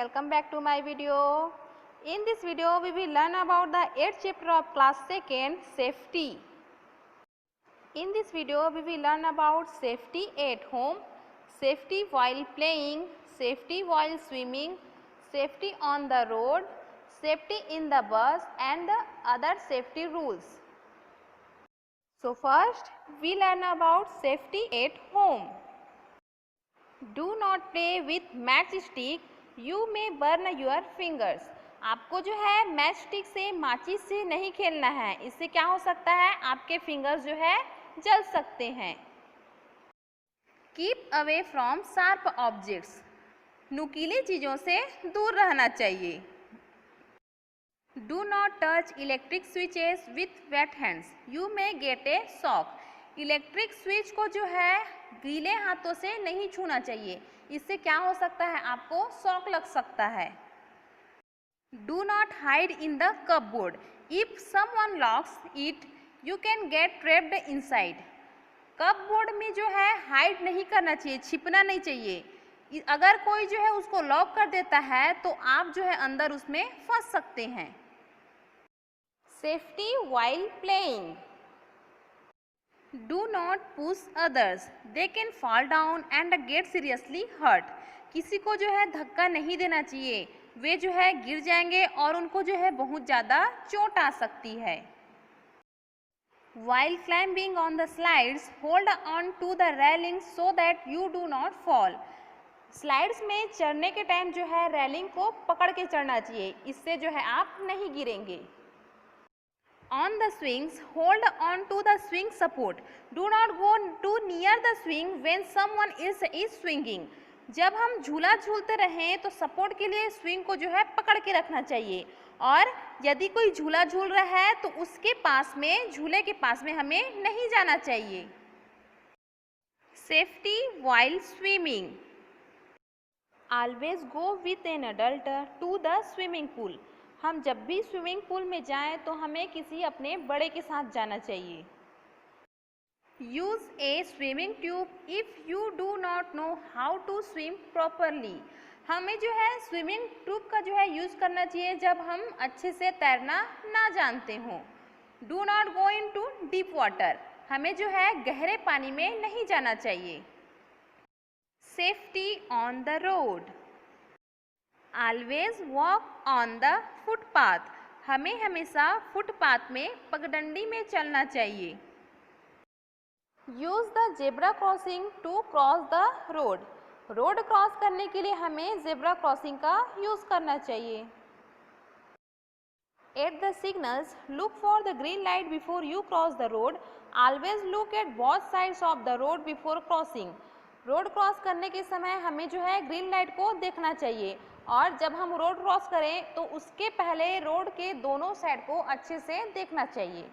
welcome back to my video. In this video we will learn about the 8th chapter of class 2nd, safety. In this video we will learn about safety at home, safety while playing, safety while swimming, safety on the road, safety in the bus and the other safety rules. So first we learn about safety at home. Do not play with matchstick, you may burn your fingers. आपको जो है match stick से, माचिस से नहीं खेलना है, इससे क्या हो सकता है, आपके फिंगर्स जो है जल सकते हैं. Keep away from sharp objects, नुकीली चीज़ों से दूर रहना चाहिए. Do not touch electric switches with wet hands, you may get a shock. Electric switch को जो है गीले हाथों से नहीं छूना चाहिए, इससे क्या हो सकता है, आपको शॉक लग सकता है. Do not hide in the cupboard, if someone locks it you can get trapped inside. Cupboard में जो है हाइड नहीं करना चाहिए, छिपना नहीं चाहिए. अगर कोई जो है उसको लॉक कर देता है तो आप जो है अंदर उसमें फंस सकते हैं. Safety while playing. Do not push others, they can fall down and get seriously hurt. किसी को जो है धक्का नहीं देना चाहिए, वे जो है गिर जाएंगे और उनको जो है बहुत ज़्यादा चोट आ सकती है. While climbing on the slides, hold on to the railings so that you do not fall. Slides में चढ़ने के टाइम जो है रेलिंग को पकड़ के चढ़ना चाहिए, इससे जो है आप नहीं गिरेंगे. On the swings, hold on to the swing support. Do not go too near the swing when someone is swinging. जब हम झूला झूलते रहें तो सपोर्ट के लिए स्विंग को जो है पकड़ के रखना चाहिए, और यदि कोई झूला झूल रहा है तो उसके पास में, झूले के पास में हमें नहीं जाना चाहिए. Safety while swimming. Always go with an adult to the swimming pool. हम जब भी स्विमिंग पूल में जाएं तो हमें किसी अपने बड़े के साथ जाना चाहिए. Use a swimming tube if you do not know how to swim properly. हमें जो है स्विमिंग ट्यूब का जो है यूज़ करना चाहिए जब हम अच्छे से तैरना ना जानते हों. Do not go into deep water, हमें जो है गहरे पानी में नहीं जाना चाहिए. Safety on the road. Always walk on the footpath. हमें हमेशा फुटपाथ में पगडंडी में चलना चाहिए. Use the zebra crossing to cross the road. Road cross करने के लिए हमें जेब्रा क्रॉसिंग का यूज करना चाहिए. At the signals, look for the green light before you cross the road. Always look at both sides of the road before crossing. Road cross करने के समय हमें जो है ग्रीन लाइट को देखना चाहिए, और जब हम रोड क्रॉस करें तो उसके पहले रोड के दोनों साइड को अच्छे से देखना चाहिए.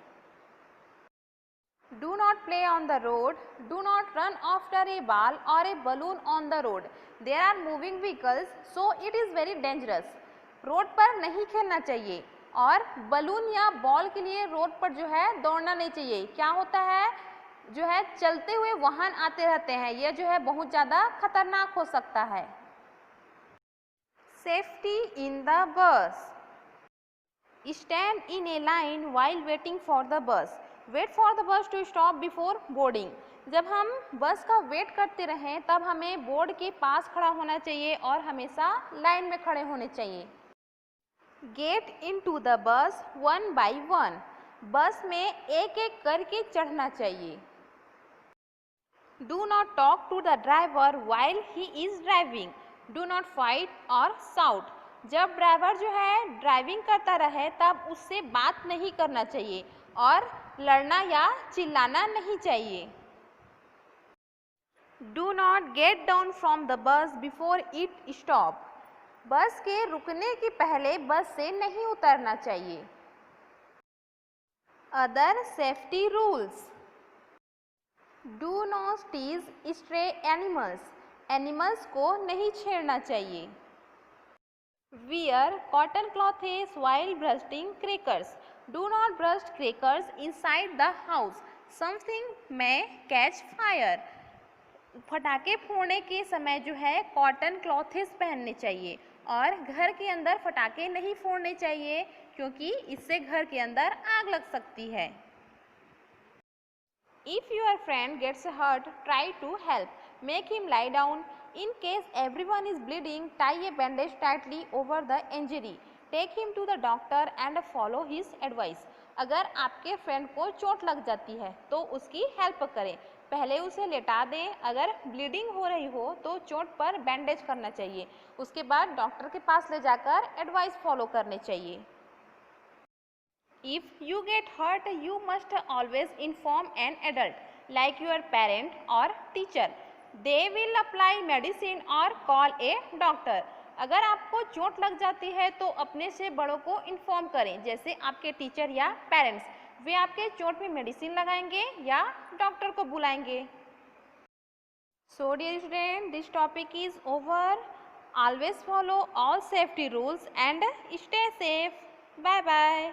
Do not play on the road. Do not run after a ball और a balloon on the road. There are moving vehicles so it is very dangerous. Road पर नहीं खेलना चाहिए, और बलून या बॉल के लिए रोड पर जो है दौड़ना नहीं चाहिए. क्या होता है, जो है चलते हुए वाहन आते रहते हैं, यह जो है बहुत ज़्यादा खतरनाक हो सकता है. Safety in the bus. Stand in a line while waiting for the bus. Wait for the bus to stop before boarding. जब हम बस का वेट करते रहें तब हमें बोर्ड के पास खड़ा होना चाहिए और हमेशा लाइन में खड़े होने चाहिए. Get into the bus one by one. बस में एक एक करके चढ़ना चाहिए. Do not talk to the driver while he is driving. Do not fight or shout. जब ड्राइवर जो है ड्राइविंग करता रहे तब उससे बात नहीं करना चाहिए और लड़ना या चिल्लाना नहीं चाहिए. Do not get down from the bus before it stop. बस के रुकने के पहले बस से नहीं उतरना चाहिए. Other safety rules. Do not tease stray animals. Animals को नहीं छेड़ना चाहिए. Wear cotton clothes while bursting crackers. Do not burst crackers inside the house. Something may catch fire. फटाके फोड़ने के समय जो है कॉटन क्लॉथेस पहनने चाहिए और घर के अंदर पटाखे नहीं फोड़ने चाहिए क्योंकि इससे घर के अंदर आग लग सकती है। If your friend gets hurt, try to help. Make him lie down. In case everyone is bleeding, tie a bandage tightly over the injury. Take him to the doctor and follow his advice. अगर आपके friend को चोट लग जाती है तो उसकी help करें। पहले उसे लेटा दें। अगर ब्लीडिंग हो रही हो तो चोट पर बैंडेज करना चाहिए। उसके बाद डॉक्टर के पास ले जाकर एडवाइस फॉलो करने चाहिए। If you get hurt, you must always inform an adult, like your parent or teacher. They will apply medicine or call a doctor. अगर आपको चोट लग जाती है तो अपने से बड़ों को इन्फॉर्म करें, जैसे आपके टीचर या पेरेंट्स। वे आपके चोट में मेडिसिन लगाएंगे या डॉक्टर को बुलाएंगे। So dear student, this topic is over. Always follow all safety rules and stay safe. Bye bye.